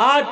آج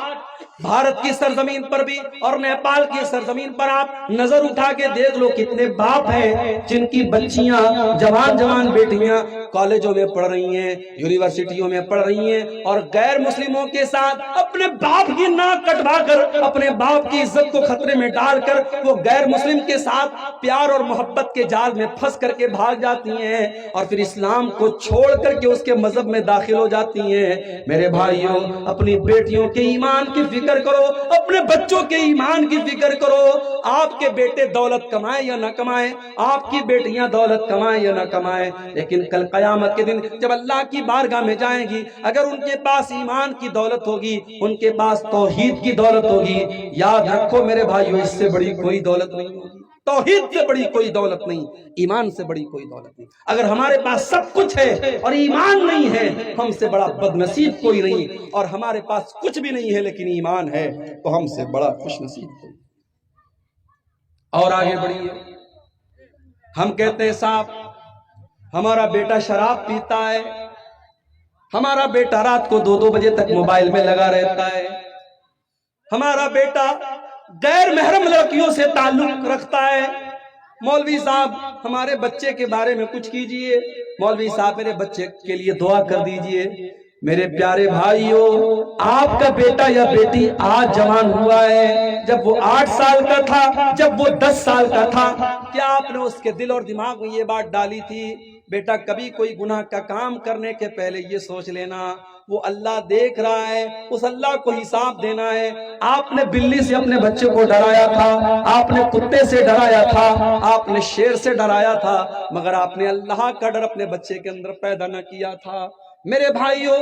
بھارت کی سرزمین پر بھی اور نیپال کی سرزمین پر آپ نظر اٹھا کے دیکھ لو کتنے باپ ہیں جن کی بچیاں جوان بیٹیاں کالجوں میں پڑھ رہی ہیں، یونیورسٹیوں میں پڑھ رہی ہیں، اور غیر مسلموں کے ساتھ اپنے باپ کی ناک کٹوا کر، اپنے باپ کی عزت کو خطرے میں ڈال کر وہ غیر مسلم کے ساتھ پیار اور محبت کے جال میں پھنس کر کے بھاگ جاتی ہیں، اور پھر اسلام کو چھوڑ کر کے اس کے مذہب میں داخل ہو جاتی ہیں۔ میرے بھائیوں، اپنی بیٹیوں کے ایمان کی فکر کرو، اپنے بچوں کے ایمان کی فکر کرو۔ آپ کے بیٹے دولت کمائیں یا نہ کمائیں، آپ کی بیٹیاں دولت کمائیں یا نہ کمائیں، لیکن کل قیامت کے دن جب اللہ کی بارگاہ میں جائیں گی، اگر ان کے پاس ایمان کی دولت ہوگی، ان کے پاس توحید کی دولت ہوگی، یاد رکھو میرے بھائیوں، اس سے بڑی کوئی دولت نہیں ہوگی، توحید سے بڑی کوئی دولت نہیں، ایمان سے بڑی کوئی دولت نہیں۔ اگر ہمارے پاس سب کچھ ہے اور ایمان نہیں ہے، ہم سے بڑا بد نصیب کوئی نہیں، اور ہمارے پاس کچھ بھی نہیں ہے لیکن ایمان ہے تو ہم سے بڑا خوش نصیب کوئی۔ اور آگے بڑھیے، ہم کہتے ہیں صاحب ہمارا بیٹا شراب پیتا ہے، ہمارا بیٹا رات کو 2 بجے تک موبائل میں لگا رہتا ہے، ہمارا بیٹا غیر محرم لڑکیوں سے تعلق رکھتا ہے۔ مولوی صاحب ہمارے بچے کے بارے میں کچھ کیجئے، مولوی صاحب میرے بچے کے لیے دعا کر دیجئے۔ میرے پیارے بھائیوں، آپ کا بیٹا یا بیٹی آج جوان ہوا ہے، جب وہ 8 سال کا تھا، جب وہ 10 سال کا تھا، کیا آپ نے اس کے دل اور دماغ میں یہ بات ڈالی تھی بیٹا کبھی کوئی گناہ کا کام کرنے کے پہلے یہ سوچ لینا وہ اللہ دیکھ رہا ہے، اس اللہ کو حساب دینا ہے۔ آپ نے بلی سے اپنے بچے کو ڈرایا تھا، آپ نے کتے سے ڈرایا تھا، آپ نے شیر سے ڈرایا تھا، مگر آپ نے اللہ کا ڈر اپنے بچے کے اندر پیدا نہ کیا تھا۔ میرے بھائیوں،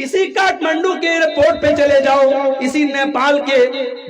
اسی کاٹمنڈو کے ایئرپورٹ پہ چلے جاؤ، اسی نیپال کے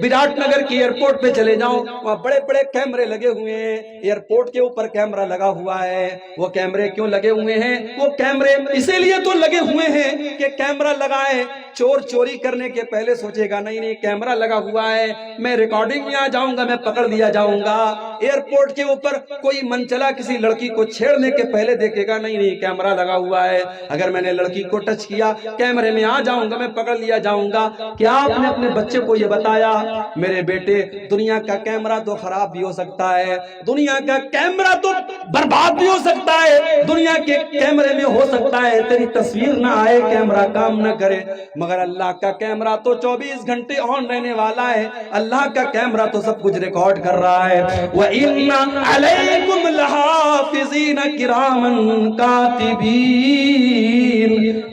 وراٹ نگر کے ایئرپورٹ پہ چلے جاؤ، وہاں بڑے بڑے کیمرے لگے ہوئے ہیں، ایئرپورٹ کے اوپر کیمرہ لگا ہوا ہے۔ وہ کیمرے کیوں لگے ہوئے ہیں؟ وہ کیمرے اسی لیے تو لگے ہوئے ہیں کہ کیمرہ لگائے، چور چوری کرنے کے پہلے سوچے گا نہیں کیمرہ لگا ہوا ہے، میں ریکارڈنگ میں آ جاؤں گا، میں پکڑ لیا جاؤں گا۔ ایئرپورٹ کے اوپر کوئی منچلا کسی لڑکی کو چھیڑنے کے پہلے دیکھے گا نہیں کیمرہ لگا ہوا ہے، اگر میں نے لڑکی کو ٹچ کیا کیمرے میں آ جاؤں گا، میں پکڑ لیا جاؤں گا۔ کیا آپ نے اپنے بچے کو یہ بتایا میرے بیٹے دنیا کا کیمرہ تو خراب بھی ہو سکتا ہے، دنیا کا کیمرہ تو برباد بھی ہو سکتا ہے، دنیا کے کیمرے میں ہو سکتا ہے تیری تصویر نہ آئے، کیمرہ کام نہ کرے، مگر اللہ کا کیمرہ تو 24 گھنٹے آن رہنے والا ہے، اللہ کا کیمرہ تو سب کچھ ریکارڈ کر رہا ہے۔ وَإِنَّ عَلَيْكُمْ لَحَافِظِينَ كِرَامًا كَاتِبِينَ،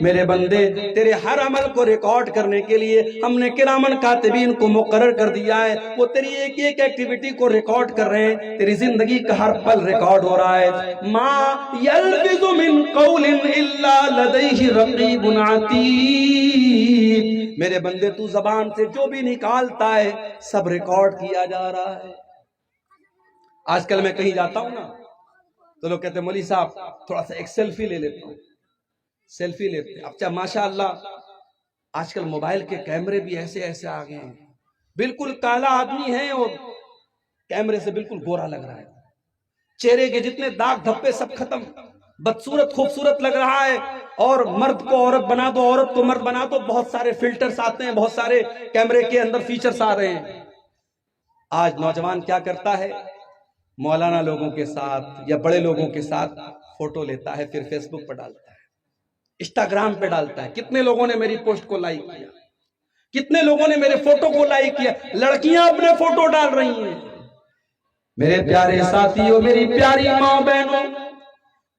میرے بندے تیرے ہر عمل کو ریکارڈ کرنے کے لیے ہم نے کرامن کاتبین کو مقرر کر دیا ہے، وہ تیری ایک ایک ایکٹیویٹی کو ریکارڈ کر رہے ہیں، تیری زندگی کا ہر پل ریکارڈ ہو رہا ہے۔ ما یلفظ من قول الا لدیہ رقیب عتید، میرے بندے تو زبان سے جو بھی نکالتا ہے سب ریکارڈ کیا جا رہا ہے۔ آج کل میں کہیں جاتا ہوں نا تو لوگ کہتے ہیں مولوی صاحب تھوڑا سا ایک سیلفی لے لیتا ہوں، سیلفی لیتے ہیں۔ اب چاہے ماشاءاللہ آج کل موبائل کے کیمرے بھی ایسے ایسے آ گئے ہیں، بالکل کالا آدمی ہے اور کیمرے سے بالکل گورا لگ رہا ہے، چہرے کے جتنے داغ دھبے سب ختم، بدصورت خوبصورت لگ رہا ہے، اور مرد کو عورت بنا دو، عورت کو مرد بنا دو، بہت سارے فلٹرز آتے ہیں، بہت سارے کیمرے کے اندر فیچرز آ رہے ہیں۔ آج نوجوان کیا کرتا ہے؟ مولانا لوگوں کے ساتھ یا بڑے لوگوں کے ساتھ فوٹو لیتا ہے، پھر فیس بک پر ڈالتا ہے، انسٹاگرام پہ ڈالتا ہے۔ کتنے لوگوں نے میری پوسٹ کو لائک کیا، کتنے لوگوں نے میرے فوٹو کو لائک کیا، لڑکیاں اپنے فوٹو ڈال رہی ہیں۔ میرے پیارے ساتھیوں، میری پیاری ماں بہنوں،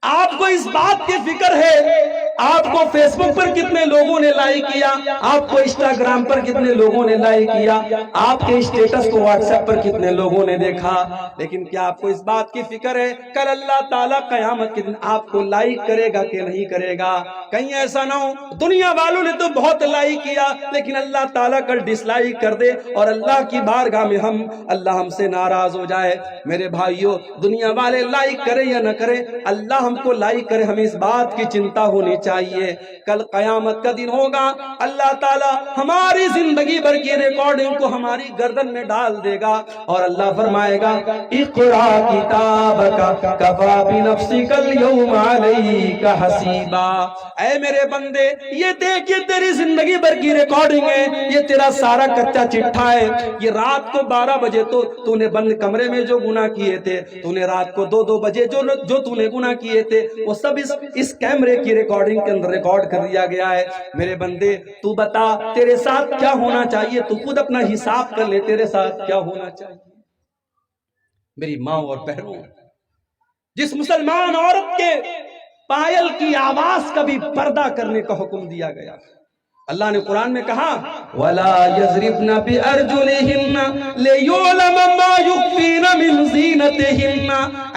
آپ کو اس بات کی فکر ہے آپ کو فیس بک پر کتنے لوگوں نے لائک کیا، آپ کو انسٹاگرام پر کتنے لوگوں نے لائک کیا، آپ کے اسٹیٹس کو واٹس ایپ پر کتنے لوگوں نے دیکھا، لیکن کیا آپ کو اس بات کی فکر ہے کل اللہ تعالیٰ قیامت کے دن آپ کو لائک کرے گا کہ نہیں کرے گا؟ کہیں ایسا نہ ہو دنیا والوں نے تو بہت لائک کیا لیکن اللہ تعالیٰ کل ڈس لائک کر دے اور اللہ کی بارگاہ میں اللہ ہم سے ناراض ہو جائے۔ میرے بھائیوں، دنیا والے لائک کرے یا نہ کرے، اللہ ہم کو لائک کرے، ہمیں اس بات کی چنتا ہونی چاہیے. کل قیامت کا دن ہوگا, اللہ تعالیٰ ہماری زندگی بھر کی ریکارڈنگ کو ہماری گردن میں ڈال دے گا اور اللہ فرمائے گا اقرا کتابک کفا بنفسک اليوم علیک حسیبا. اے میرے بندے, یہ دیکھ یہ تیری زندگی بھر کی ریکارڈنگ ہے, یہ تیرا سارا کچا چٹھا ہے. یہ رات کو 12 بجے تو نے بند کمرے میں جو گناہ کیے تھے, تو نے رات کو 2 بجے جو تو نے گناہ کیے تھے, وہ سب اس کیمرے کی ریکارڈنگ کے اندر ریکارڈ کر دیا گیا ہے. میرے بندے تو بتا تیرے ساتھ کیا ہونا چاہیے, تو خود اپنا حساب کر لے, تیرے ساتھ کیا ہونا چاہیے. میری ماں اور بہنوں, جس مسلمان عورت کے پائل کی آواز کا بھی پردہ کرنے کا حکم دیا گیا, اللہ نے قرآن میں کہا وَلَا يَضْرِبْنَ بِأَرْجُلِهِنَّ لِيُعْلَمَ مَا يُخْفِينَ مِنْ زِينَتِهِنَّ.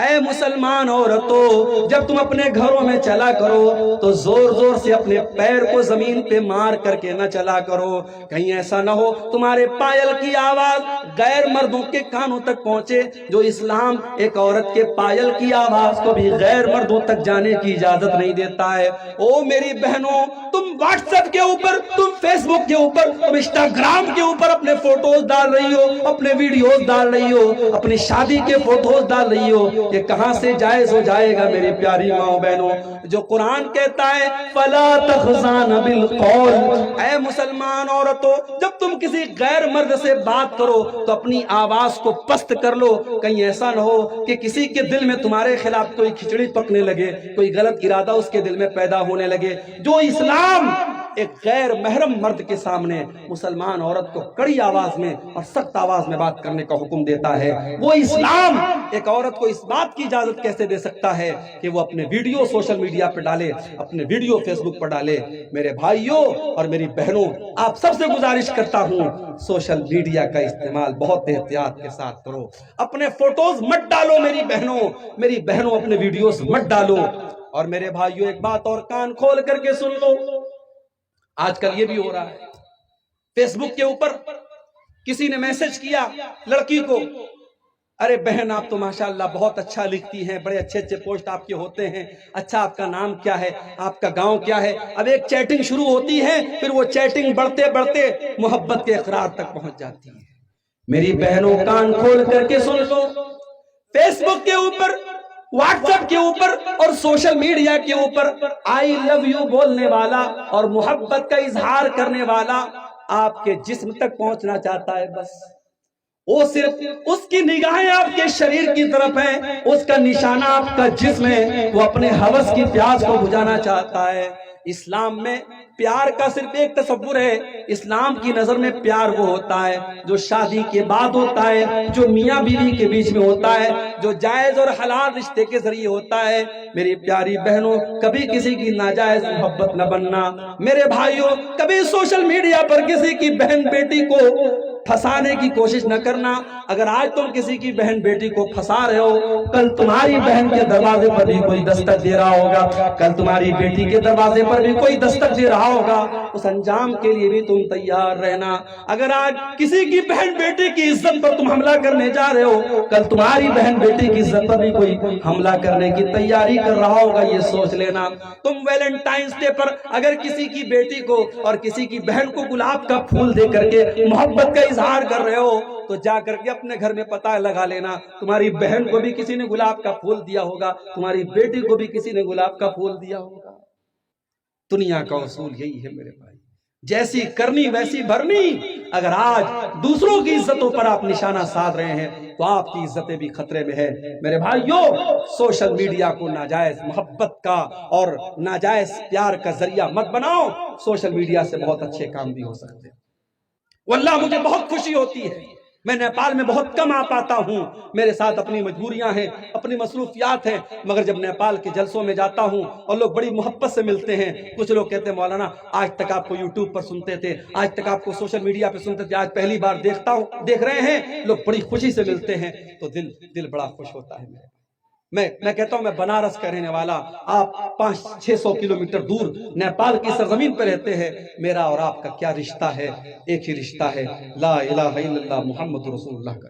اے مسلمان عورتوں, جب تم اپنے گھروں میں چلا کرو تو زور زور سے اپنے پیر کو زمین پہ مار کر کے نہ چلا کرو, کہیں ایسا نہ ہو تمہارے پائل کی آواز غیر مردوں کے کانوں تک پہنچے. جو اسلام ایک عورت کے پائل کی آواز کو بھی غیر مردوں تک جانے کی اجازت نہیں دیتا ہے. او میری بہنوں, تم واٹس ایپ کے اوپر, تم فیس بک کے اوپر, تم انسٹاگرام کے اوپر اپنے فوٹوز ڈال رہی ہو, اپنے ویڈیوز ڈال رہی ہو, اپنی شادی کے فوٹوز ڈال رہی ہو, یہ کہاں سے جائز ہو جائے گا میری پیاری ماں بہنوں. جو قرآن کہتا ہے فَلَا تَخْضَعْنَ بِالْقَوْلِ. اے مسلمان عورتوں, جب تم کسی غیر مرد سے بات کرو تو اپنی آواز کو پست کر لو, کہیں ایسا نہ ہو کہ کسی کے دل میں تمہارے خلاف کوئی کھچڑی پکنے لگے, کوئی غلط ارادہ اس کے دل میں پیدا ہونے لگے. جو اسلام ایک غیر محرم مرد کے سامنے مسلمان عورت کو کڑی آواز میں اور سخت آواز میں بات کرنے کا حکم دیتا ہے, وہ اسلام ایک عورت کو اس بات کی اجازت کیسے دے سکتا ہے کہ وہ اپنے ویڈیو سوشل میڈیا پہ ڈالے, اپنے ویڈیو فیس بک پر ڈالے. میرے بھائیوں اور میری بہنوں, آپ سب سے گزارش کرتا ہوں سوشل میڈیا کا استعمال بہت احتیاط کے ساتھ کرو. اپنے فوٹوز مت ڈالو میری بہنوں, اپنے ویڈیوز مت ڈالو. اور میرے بھائیوں, ایک بات اور کان کھول کر کے سن لو, آج کل یہ بھی ہو رہا ہے, فیس بک کے اوپر کسی نے میسج کیا لڑکی کو, ارے بہن آپ تو ماشاءاللہ بہت اچھا لکھتی ہیں, بڑے اچھے اچھے پوسٹ آپ کے ہوتے ہیں, اچھا آپ کا نام کیا ہے, آپ کا گاؤں کیا ہے. اب ایک چیٹنگ شروع ہوتی ہے, پھر وہ چیٹنگ بڑھتے بڑھتے محبت کے اقرار تک پہنچ جاتی ہے. میری بہنوں کان کھول کر کے سن لو, فیس بک کے اوپر, واٹس ایپ کے اوپر اور سوشل میڈیا کے اوپر آئی لو یو بولنے والا اور محبت کا اظہار کرنے والا آپ کے جسم تک پہنچنا چاہتا ہے. بس وہ صرف اس کی نگاہیں آپ کے شریر کی طرف ہیں, اس کا نشانہ آپ کا جسم ہے, وہ اپنے ہوس کی پیاس کو بجھانا چاہتا ہے. اسلام میں پیار کا صرف ایک تصور ہے. اسلام کی نظر میں پیار وہ ہوتا ہے جو شادی کے بعد ہوتا ہے, جو میاں بیوی کے بیچ میں ہوتا ہے, جو جائز اور حلال رشتے کے ذریعے ہوتا ہے. میری پیاری بہنوں, کبھی کسی کی ناجائز محبت نہ بننا. میرے بھائیوں, کبھی سوشل میڈیا پر کسی کی بہن بیٹی کو پھنسانے کی کوشش نہ کرنا. اگر آج تم کسی کی بہن بیٹی کو پھنسا رہے ہو, کل تمہاری بہن کے دروازے پر بھی کوئی دستک دے رہا ہوگا, کل تمہاری بیٹی کے دروازے پر بھی کوئی دستک دے رہا ہوگا. اس انجام کے لیے بھی تم تیار رہنا. اگر آج کسی کی بہن بیٹی کی عزت پر تم حملہ کرنے جا رہے ہو, کل تمہاری بہن بیٹی کی عزت پر بھی کوئی حملہ کرنے کی تیاری کر رہا ہوگا, یہ سوچ لینا. تم ویلنٹائنز ڈے پر اگر کسی کی بیٹی کو اور کسی کی بہن کو گلاب کا پھول دے کر کے محبت کا اظہار کر رہے ہو, تو جا کر کے اپنے گھر میں پتہ لگا لینا, تمہاری بہن کو بھی کسی نے گلاب کا پھول دیا ہوگا, تمہاری بیٹی کو بھی کسی نے گلاب کا پھول دیا ہوگا. دنیا کا اصول یہی ہے میرے بھائی, جیسی کرنی ویسی بھرنی. اگر آج دوسروں کی عزتوں پر آپ نشانہ سادھ رہے ہیں تو آپ کی عزتیں بھی خطرے میں ہے. میرے بھائیوں, سوشل میڈیا کو ناجائز محبت کا اور ناجائز پیار کا ذریعہ مت بناؤ. سوشل میڈیا سے بہت اچھے کام بھی ہو سکتے ہیں. واللہ مجھے بہت خوشی ہوتی ہے, میں نیپال میں بہت کم آ پاتا ہوں, میرے ساتھ اپنی مجبوریاں ہیں, اپنی مصروفیات ہیں, مگر جب نیپال کے جلسوں میں جاتا ہوں اور لوگ بڑی محبت سے ملتے ہیں. کچھ لوگ کہتے ہیں مولانا آج تک آپ کو یوٹیوب پر سنتے تھے, آج تک آپ کو سوشل میڈیا پہ سنتے تھے, آج پہلی بار دیکھ رہے ہیں. لوگ بڑی خوشی سے ملتے ہیں تو دل بڑا خوش ہوتا ہے. میں کہتا ہوں, میں بنارس کا رہنے والا, آپ 500-600 کلومیٹر دور نیپال کی سرزمین پہ رہتے ہیں. میرا اور آپ کا کیا رشتہ ہے, ایک ہی رشتہ ہے, لا الہ الا اللہ محمد رسول اللہ کا.